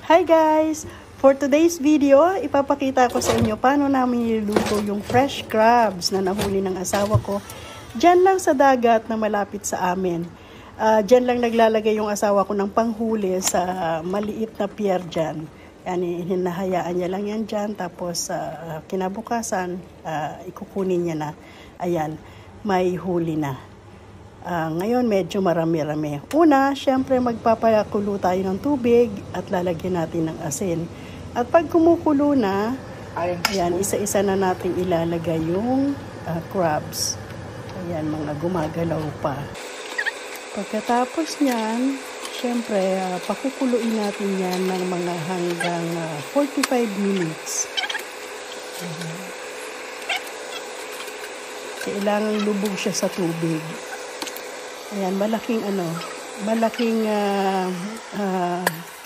Hi guys! For today's video, ipapakita ko sa inyo paano namin niluluto yung fresh crabs na nahuli ng asawa ko. Diyan lang sa dagat na malapit sa amin. Diyan lang naglalagay yung asawa ko ng panghuli sa maliit na pier dyan. Yani, hinahayaan niya lang yan dyan. Tapos kinabukasan, ikukunin niya na. Ayan, may huli na. Ngayon medyo marami-rami. Una, syempre magpapakulo tayo ng tubig at lalagyan natin ng asin. At pag kumukulo na, ayan, isa-isa na natin ilalagay yung crabs. Ayan, mga gumagalaw pa. Pagkatapos niyan, syempre pakukuluin natin yan ng mga hanggang 45 minutes. Kailangan lubog siya sa tubig. Ayan, malaking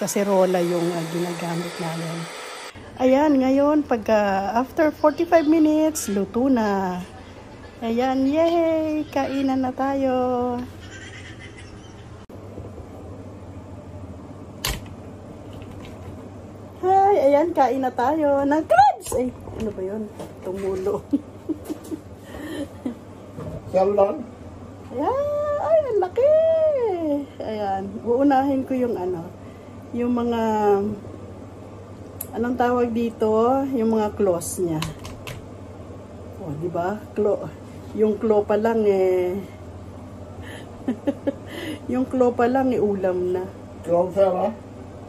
kaserola yung ginagamit namin. Ayan, ngayon, after 45 minutes, luto na. Ayan, yay! Kainan na tayo. Hi! Ayan, kain na tayo ng crabs! Ay, ano ba yun? Tumulo. Salon? Ayan! Ay, ang laki! Ayan. Uunahin ko yung yung mga, anong tawag dito? Yung mga claws niya. O, di ba? Yung claw pa lang yung claw pa lang ulam na. Claw fella?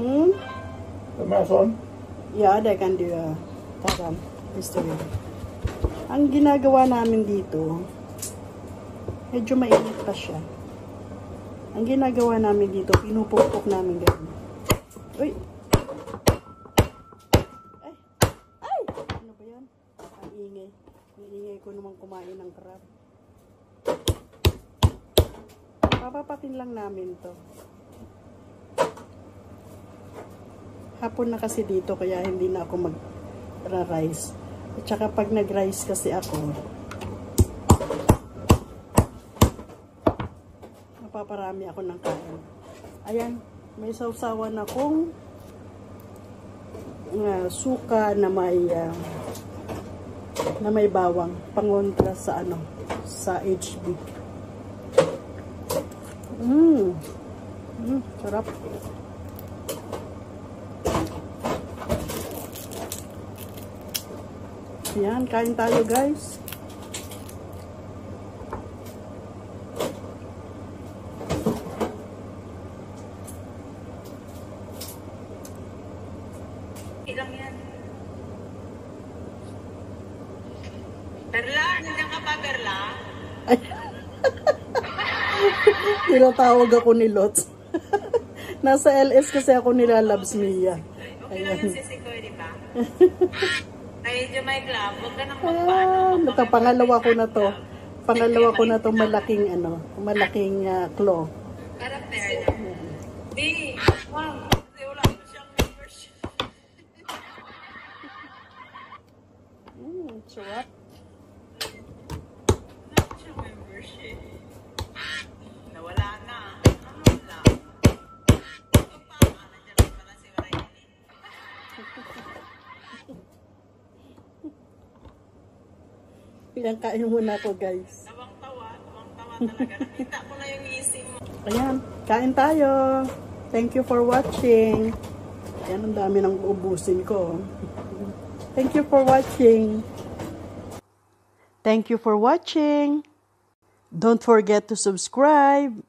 The mason? Yeah, they can do ang ginagawa namin dito, medyo mainit pa siya. Ang ginagawa namin dito, pinupukpok namin ganun. Uy! Ay! Ano ba yan? Ang ingay. Ang ingay ko naman kumain ng crab. Papapakin lang namin to. Hapon na kasi dito, kaya hindi na ako mag-rice. At saka pag nag-rice kasi ako, paparami ako ng kain. Ayan, may sausawan akong suka na may bawang, pangontra sa sa HB. Sarap. Ayan, kain tayo guys. Ilang yan? Perla, nandiyan ka pa, Perla? Ay. Tinatawag ako ni Lots. Nasa LS kasi ako nila Labs Mia. Okay lang yung sisikoy, di ba? Ay, Jumay Club, huwag ka nang magpaano. Pangalawa ko na to. Pangalawa ko na to malaking claw. Para fair na. Di, wow. Sarap. Nawala na. Pinangkain muna ako guys. Tawang-tawa talaga. Nakita ko na yung ising mo. Ayan, kain tayo. Thank you for watching. Ayan, ang dami nang ubusin ko. Thank you for watching. Thank you for watching. Don't forget to subscribe.